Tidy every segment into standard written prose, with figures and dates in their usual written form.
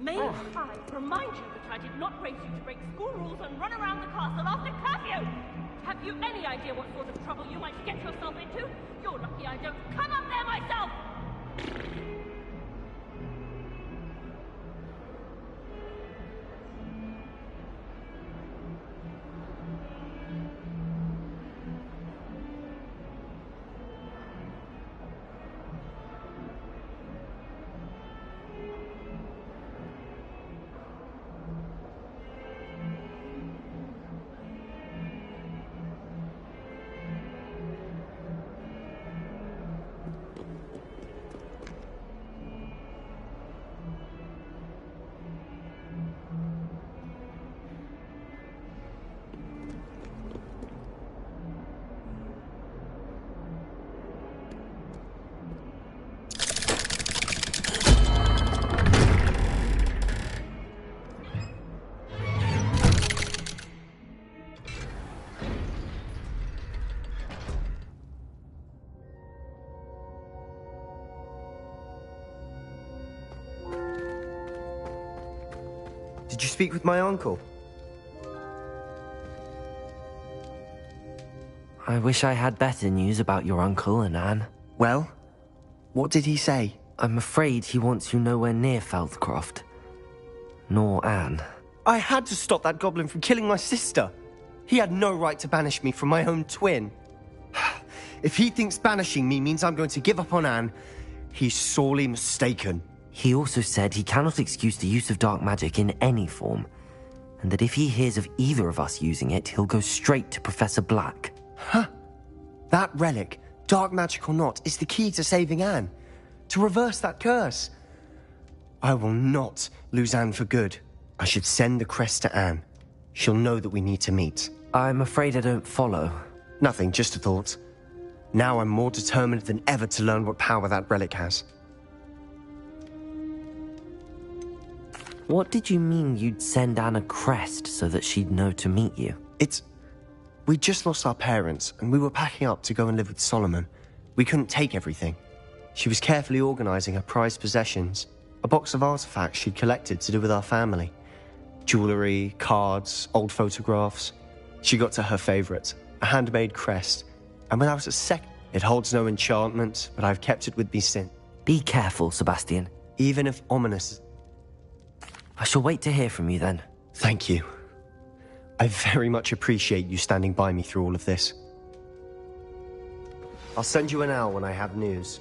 May I remind you that I did not raise you to break school rules and run around the castle after curfew? Have you any idea what sort of trouble you might get yourself into? You're lucky I don't come up there myself! Did you speak with my uncle? I wish I had better news about your uncle and Anne. Well, what did he say? I'm afraid he wants you nowhere near Feldcroft. Nor Anne. I had to stop that goblin from killing my sister. He had no right to banish me from my own twin. If he thinks banishing me means I'm going to give up on Anne, he's sorely mistaken. He also said he cannot excuse the use of dark magic in any form, and that if he hears of either of us using it, he'll go straight to Professor Black. Huh. That relic, dark magic or not, is the key to saving Anne. To reverse that curse. I will not lose Anne for good. I should send the crest to Anne. She'll know that we need to meet. I'm afraid I don't follow. Nothing, just a thought. Now I'm more determined than ever to learn what power that relic has. What did you mean you'd send Anne a crest so that she'd know to meet you? We just lost our parents, and we were packing up to go and live with Solomon. We couldn't take everything. She was carefully organizing her prized possessions, a box of artifacts she'd collected to do with our family. Jewelry, cards, old photographs. She got to her favorite, a handmade crest, and without a second, it holds no enchantment, but I've kept it with me since. Be careful, Sebastian. Even if ominous. I shall wait to hear from you then. Thank you. I very much appreciate you standing by me through all of this. I'll send you an owl when I have news.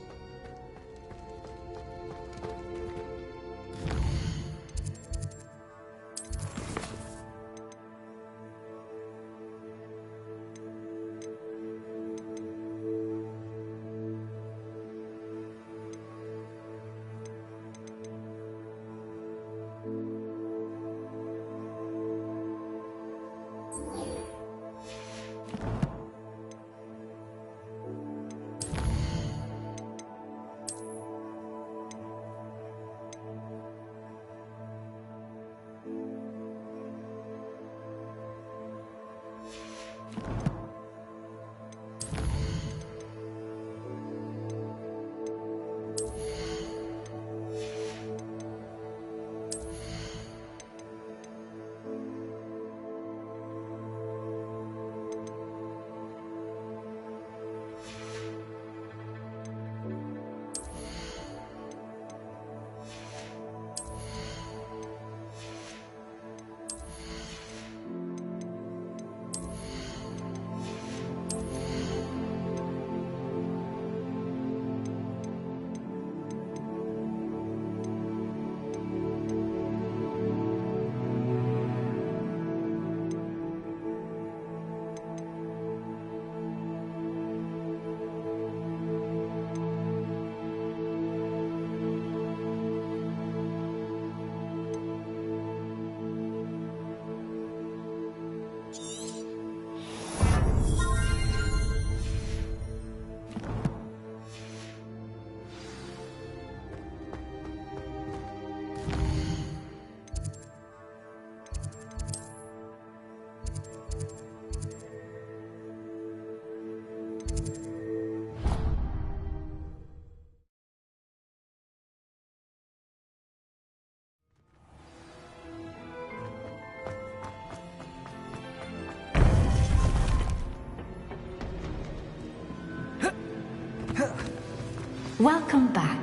Welcome back.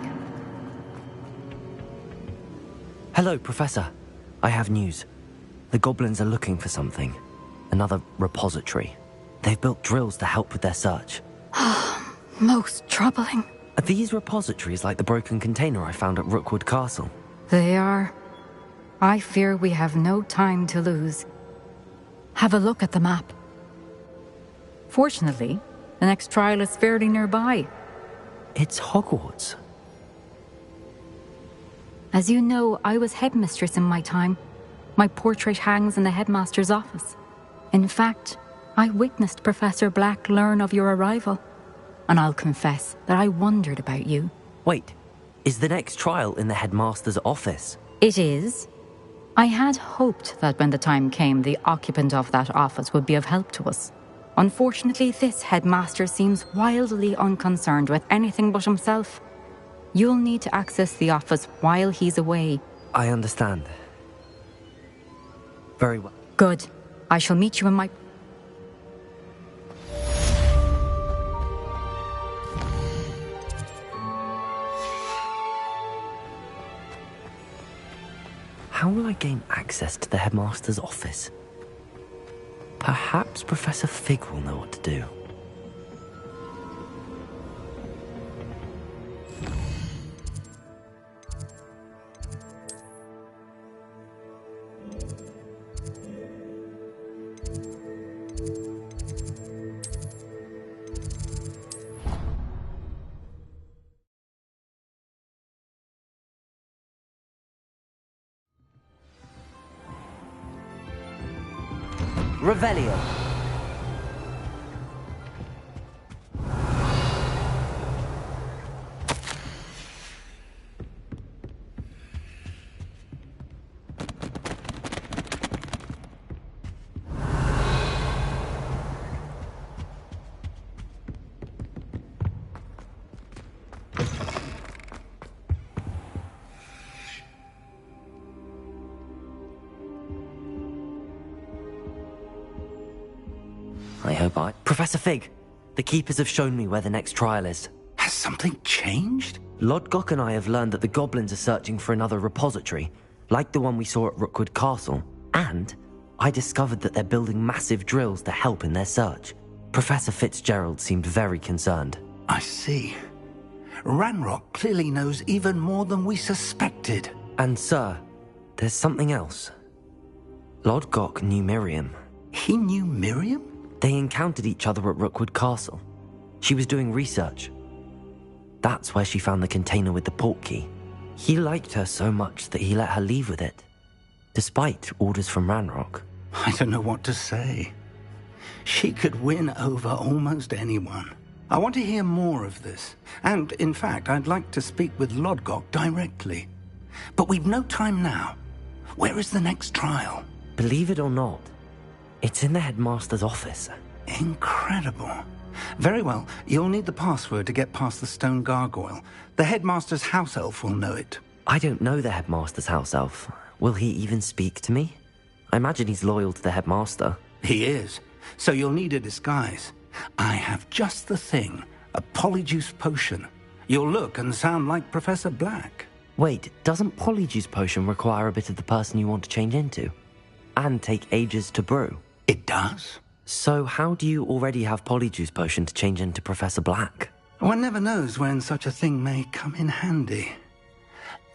Hello, Professor. I have news. The goblins are looking for something. Another repository. They've built drills to help with their search. Most troubling. Are these repositories like the broken container I found at Rookwood Castle? They are. I fear we have no time to lose. Have a look at the map. Fortunately, the next trial is fairly nearby. It's Hogwarts. As you know, I was headmistress in my time. My portrait hangs in the headmaster's office. In fact, I witnessed Professor Black learn of your arrival. And I'll confess that I wondered about you. Wait, is the next trial in the headmaster's office? It is. I had hoped that when the time came, the occupant of that office would be of help to us. Unfortunately, this headmaster seems wildly unconcerned with anything but himself. You'll need to access the office while he's away. I understand. Very well. Good. I shall meet you in my... How will I gain access to the headmaster's office? Perhaps Professor Fig will know what to do. Revelio. I hope I... Professor Fig, the Keepers have shown me where the next trial is. Has something changed? Lodgok and I have learned that the goblins are searching for another repository, like the one we saw at Rookwood Castle. And I discovered that they're building massive drills to help in their search. Professor Fitzgerald seemed very concerned. I see. Ranrock clearly knows even more than we suspected. And sir, there's something else. Lodgok knew Miriam. He knew Miriam? They encountered each other at Rookwood Castle. She was doing research. That's where she found the container with the portkey. He liked her so much that he let her leave with it, despite orders from Ranrock. I don't know what to say. She could win over almost anyone. I want to hear more of this. And, in fact, I'd like to speak with Lodgok directly. But we've no time now. Where is the next trial? Believe it or not, it's in the headmaster's office. Incredible. Very well, you'll need the password to get past the stone gargoyle. The headmaster's house elf will know it. I don't know the headmaster's house elf. Will he even speak to me? I imagine he's loyal to the headmaster. He is. So you'll need a disguise. I have just the thing. A polyjuice potion. You'll look and sound like Professor Black. Wait, doesn't polyjuice potion require a bit of the person you want to change into? And take ages to brew? It does. So how do you already have polyjuice potion to change into Professor Black? One never knows when such a thing may come in handy.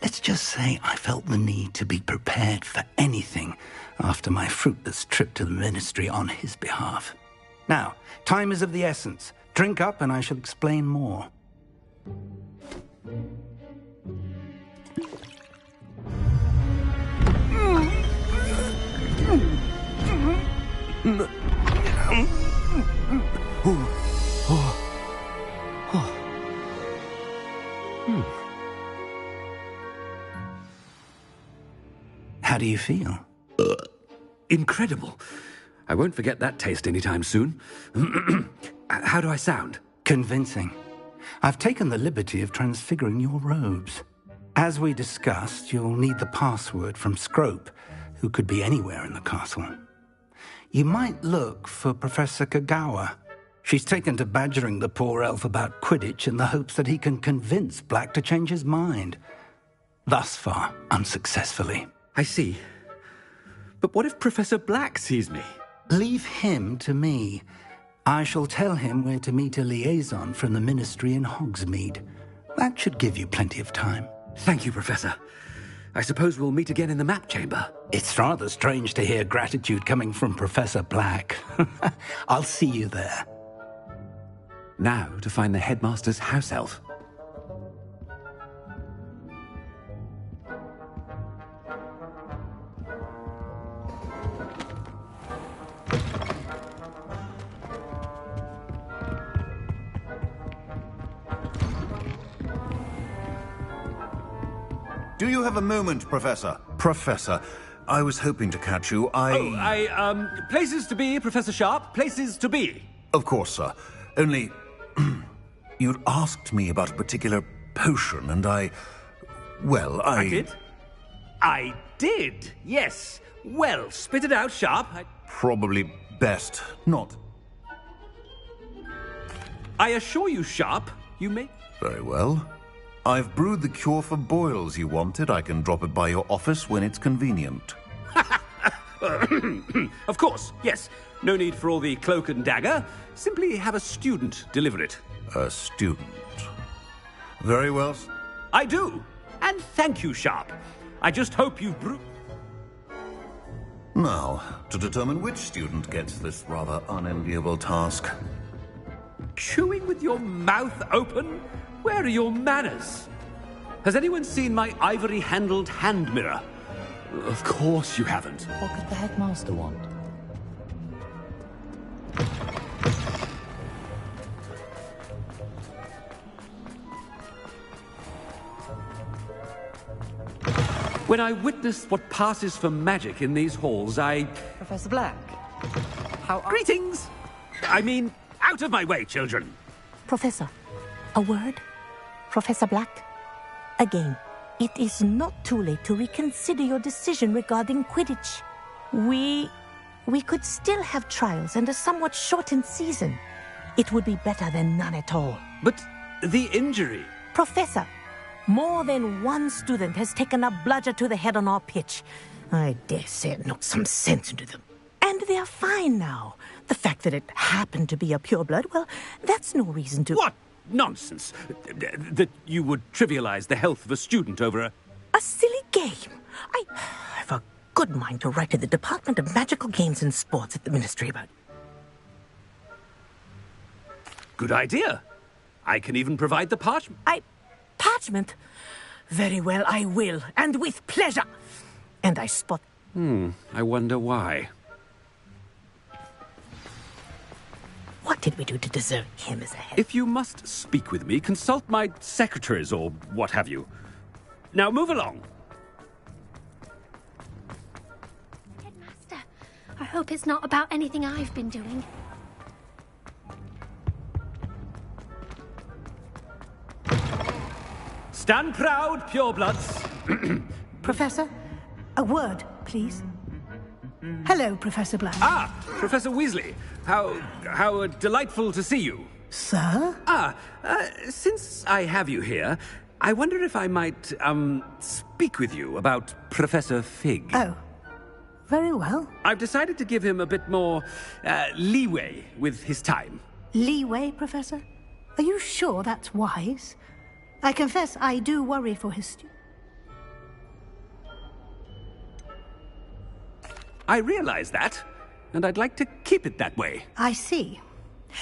Let's just say I felt the need to be prepared for anything after my fruitless trip to the ministry on his behalf. Now, time is of the essence. Drink up and I shall explain more. How do you feel? Incredible. I won't forget that taste anytime soon. How do I sound? Convincing. I've taken the liberty of transfiguring your robes. As we discussed, you'll need the password from Scrope, who could be anywhere in the castle. You might look for Professor Kagawa. She's taken to badgering the poor elf about Quidditch in the hopes that he can convince Black to change his mind. Thus far, unsuccessfully. I see. But what if Professor Black sees me? Leave him to me. I shall tell him where to meet a liaison from the Ministry in Hogsmeade. That should give you plenty of time. Thank you, Professor. I suppose we'll meet again in the map chamber. It's rather strange to hear gratitude coming from Professor Black. I'll see you there. Now to find the headmaster's house elf. Do you have a moment, Professor? Professor, I was hoping to catch you. Places to be, Professor Sharp. Places to be. Of course, sir. Only... you'd asked me about a particular potion, and I did? I did, yes. Well, spit it out, Sharp. Probably best not. I assure you, Sharp, you may... Very well. I've brewed the cure for boils you wanted. I can drop it by your office when it's convenient. Of course, yes. No need for all the cloak and dagger. Simply have a student deliver it. A student. Very well. I do. And thank you, Sharp. I just hope you've Now, to determine which student gets this rather unenviable task. Chewing with your mouth open? Where are your manners? Has anyone seen my ivory-handled hand mirror? Of course you haven't. What could the headmaster want? When I witness what passes for magic in these halls, Professor Black, how are... Greetings! I mean, out of my way, children! Professor, a word? Professor Black? Again, it is not too late to reconsider your decision regarding Quidditch. We could still have trials and a somewhat shortened season. It would be better than none at all. But the injury... Professor, more than one student has taken a bludger to the head on our pitch. I dare say it knocked some sense into them. And they're fine now. The fact that it happened to be a pureblood, well, that's no reason to... What nonsense! That you would trivialize the health of a student over a... A silly game. I have a good mind to write to the Department of Magical Games and Sports at the Ministry about... Good idea. I can even provide the parchment. Parchment? Very well, I will, and with pleasure. And I spot... I wonder why. What did we do to deserve him as a head? If you must speak with me, consult my secretaries or what have you. Now move along. Headmaster, I hope it's not about anything I've been doing. Stand proud, purebloods. Professor, a word, please. Hello, Professor Black. Ah, Professor Weasley. How delightful to see you. Sir? Since I have you here, I wonder if I might, speak with you about Professor Fig. Oh, very well. I've decided to give him a bit more, leeway with his time. Leeway, Professor? Are you sure that's wise? I confess I do worry for his I realize that, and I'd like to keep it that way. I see.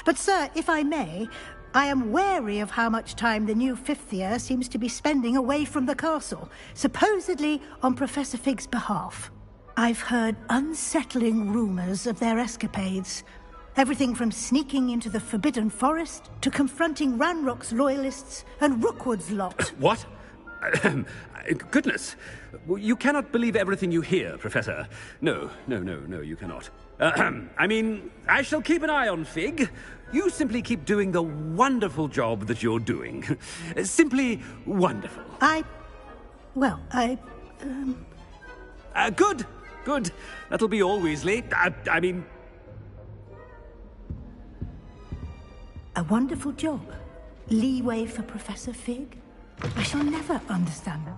But, sir, if I may, I am wary of how much time the new fifth year seems to be spending away from the castle, supposedly on Professor Fig's behalf. I've heard unsettling rumors of their escapades. Everything from sneaking into the Forbidden Forest to confronting Ranrock's loyalists and Rookwood's lot. What? Goodness. You cannot believe everything you hear, Professor. No, you cannot. I mean, I shall keep an eye on Fig. You simply keep doing the wonderful job that you're doing. Simply wonderful. Good. That'll be all, Weasley. I mean... A wonderful job. Leeway for Professor Fig. I shall never understand that.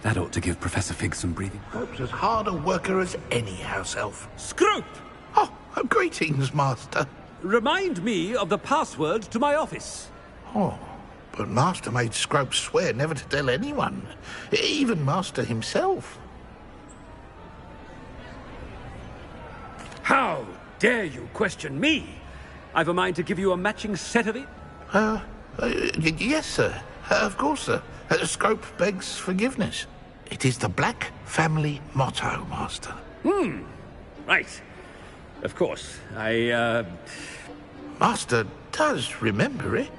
That ought to give Professor Fig some breathing. Scrope's as hard a worker as any house elf. Scrope! Oh, greetings, Master. Remind me of the password to my office. Oh, but Master made Scrope swear never to tell anyone. Even Master himself. How dare you question me? I've a mind to give you a matching set of it. Yes, sir. Of course, sir. Scrope begs forgiveness. It is the Black family motto, Master. Right. Of course. Master does remember it.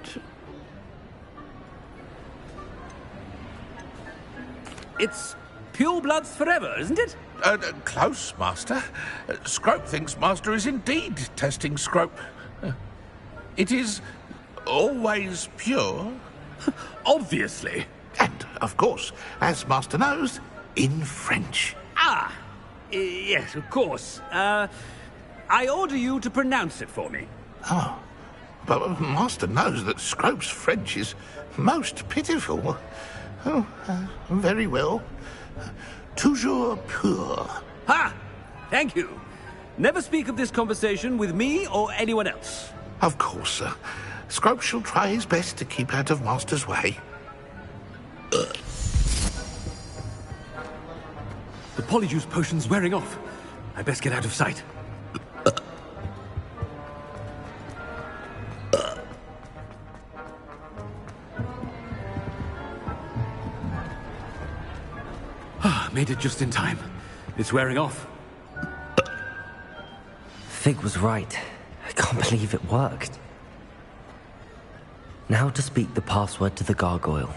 It's pure bloods forever, isn't it? Close, Master. Scrope thinks Master is indeed testing Scrope. It is always pure. Obviously. And, of course, as Master knows, in French. Yes, of course. I order you to pronounce it for me. Oh, but Master knows that Scrope's French is most pitiful. Oh, very well. Toujours pur. Ha! Thank you. Never speak of this conversation with me or anyone else. Of course, sir. Scrope shall try his best to keep out of Master's way. The polyjuice potion's wearing off. I best get out of sight. Made it just in time. It's wearing off. Fig was right. I can't believe it worked. Now to speak the password to the gargoyle.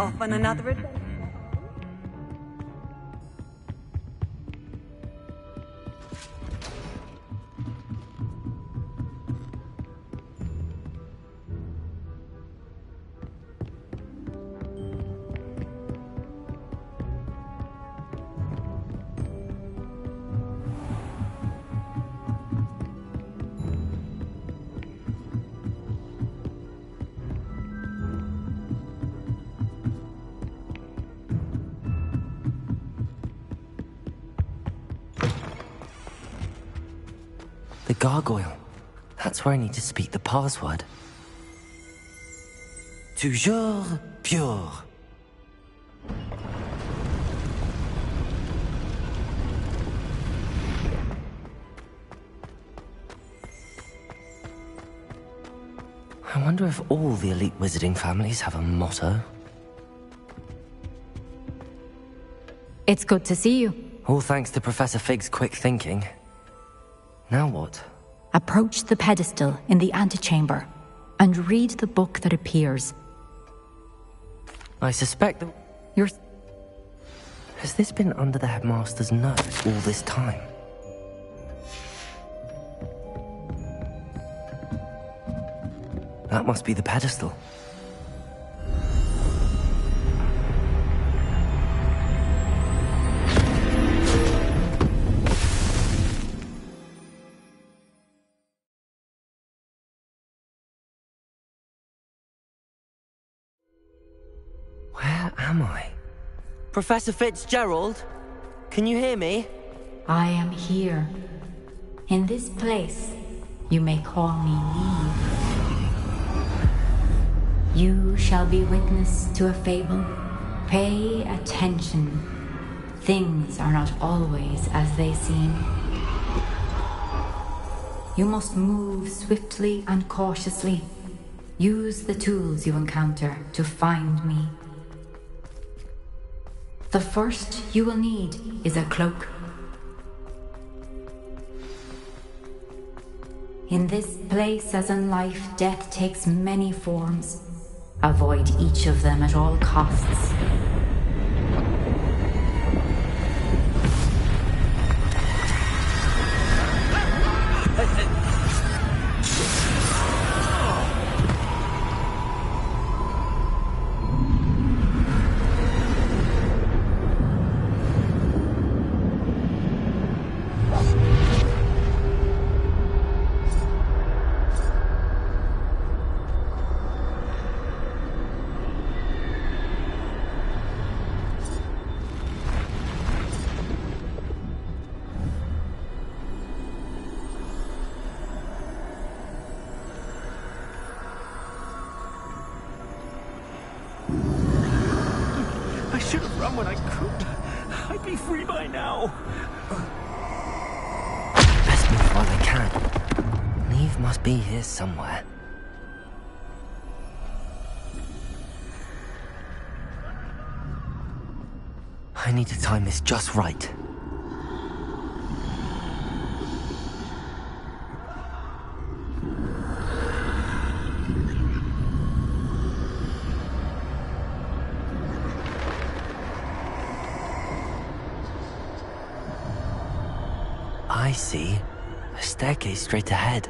Off on another adventure. The gargoyle. That's where I need to speak the password. Toujours pure. I wonder if all the elite wizarding families have a motto. It's good to see you. All thanks to Professor Fig's quick thinking. Now what? Approach the pedestal in the antechamber and read the book that appears. I suspect that... Has this been under the headmaster's nose all this time? That must be the pedestal. Where am I? Professor Fitzgerald? Can you hear me? I am here. In this place, you may call me Neve. You shall be witness to a fable. Pay attention. Things are not always as they seem. You must move swiftly and cautiously. Use the tools you encounter to find me. The first you will need is a cloak. In this place, as in life, death takes many forms. Avoid each of them at all costs. I should have run when I could. I'd be free by now. Best move while I can. Neve must be here somewhere. I need to time this just right. I see. A staircase straight ahead.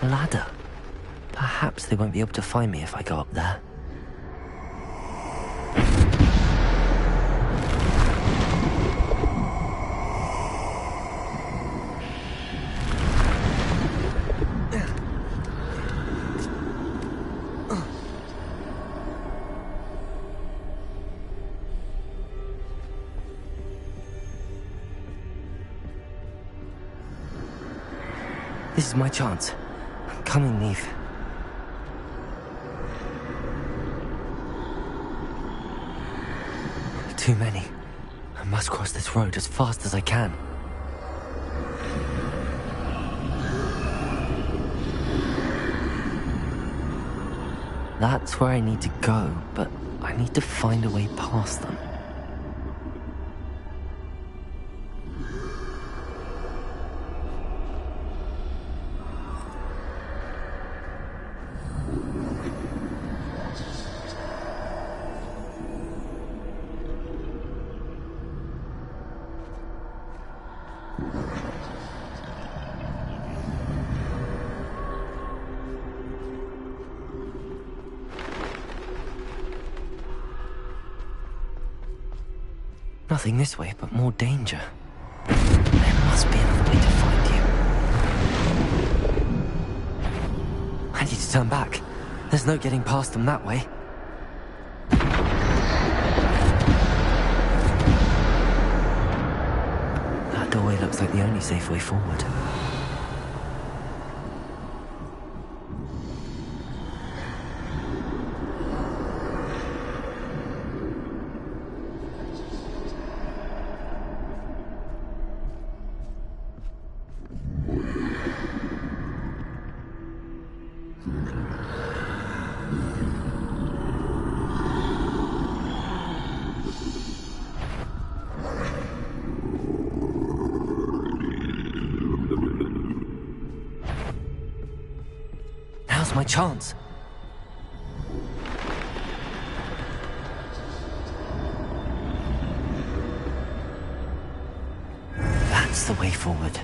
Ladder. Perhaps they won't be able to find me if I go up there. This is my chance. I'm coming, Neve. Too many. I must cross this road as fast as I can. That's where I need to go, but I need to find a way past them. Nothing this way, but more danger. There must be another way to find you. I need to turn back. There's no getting past them that way. That doorway looks like the only safe way forward. Now's my chance. That's the way forward.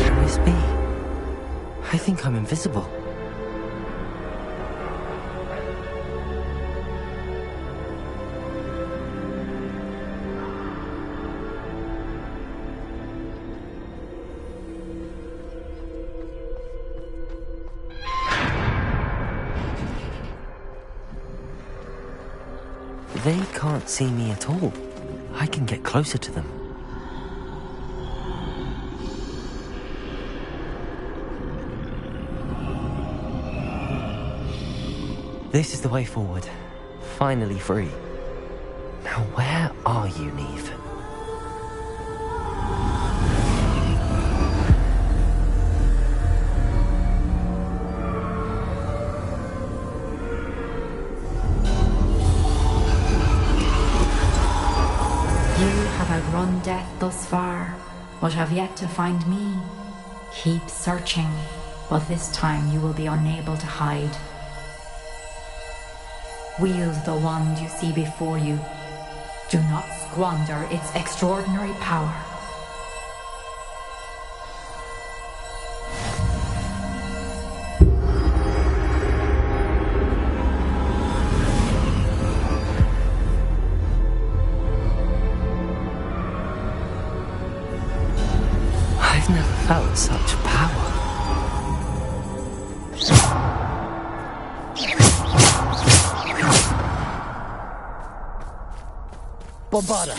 Can this be? I think I'm invisible. They can't see me at all. I can get closer to them. This is the way forward. Finally free. Now where are you, Neve? Outrun death thus far, but have yet to find me. Keep searching, but this time you will be unable to hide. Wield the wand you see before you. Do not squander its extraordinary power. I've never felt such power. Bombada!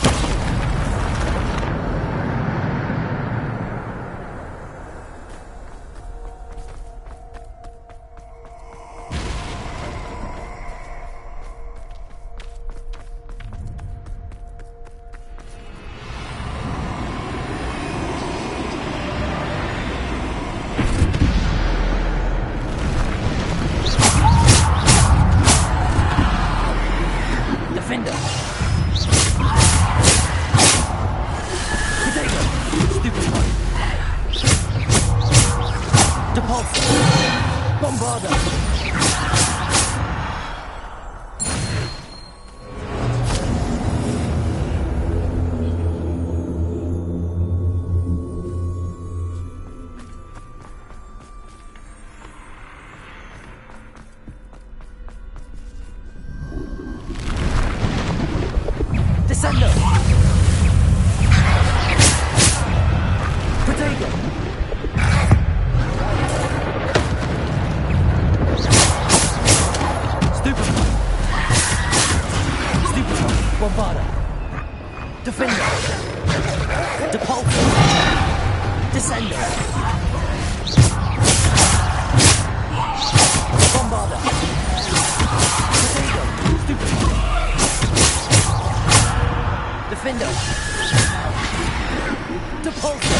Defender. Depulso. Descender. Bombarda. Potato. Stupid. Defender. Depulso.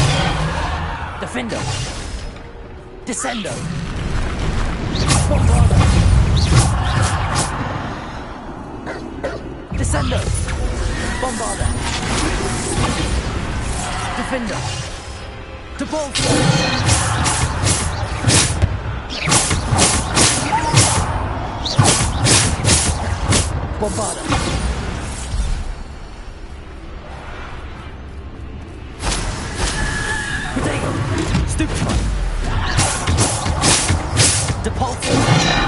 Defender. Descender. Bombarda. Descender. Bombarda. Defender. Depulso. Bombarda. Potato. Stupefy. Depulso.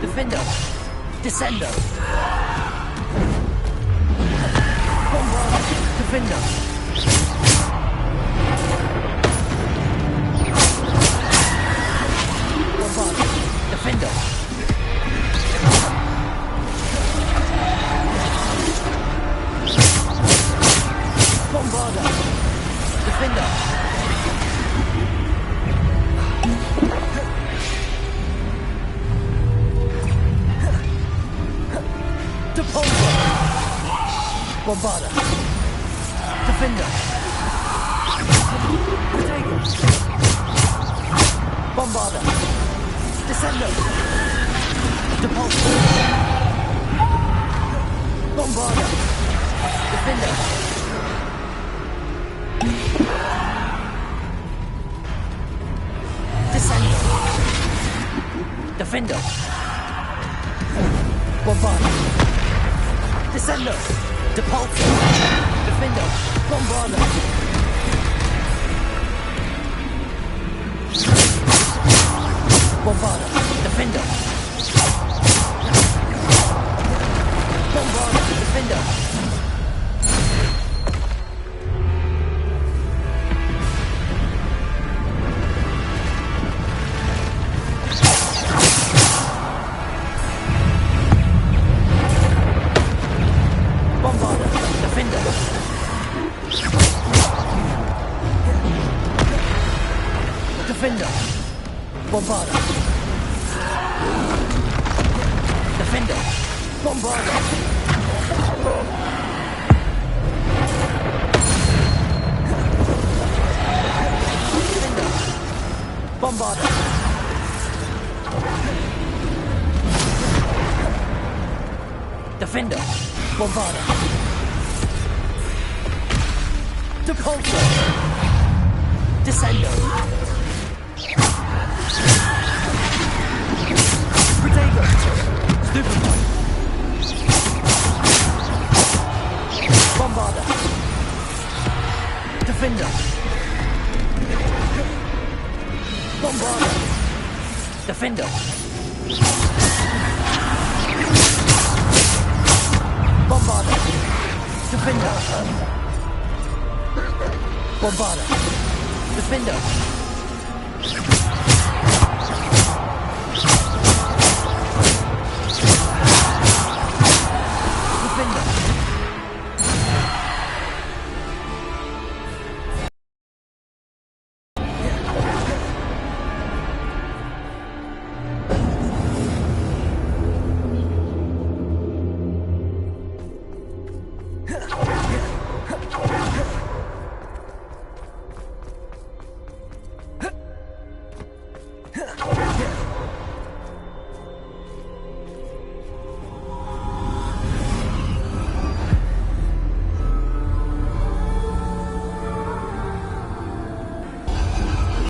Defender. Descender. Bombarda. Defender. Bombarda. Defender. Bombarda. Defender. Depulso. Bombarda. Defender. Potato. Bombarda. Descender. Depulso. Bombarda. Defender. Descender. Defender. Bombarda. Descender. Depulso. Defender. Bombarda. Bombarda. Defender. Bombarda. Defender. Bombarda. Defender. Defender. Bombarda. Defender. Bombarda. Defender. Bombarda. Defender. Bombarda. Depulso. Descender. Potato. Stupefy. Bombarda. Defender. Bombarda. Defender. Bombarda. Defender. Bombarda. Defender. Defender.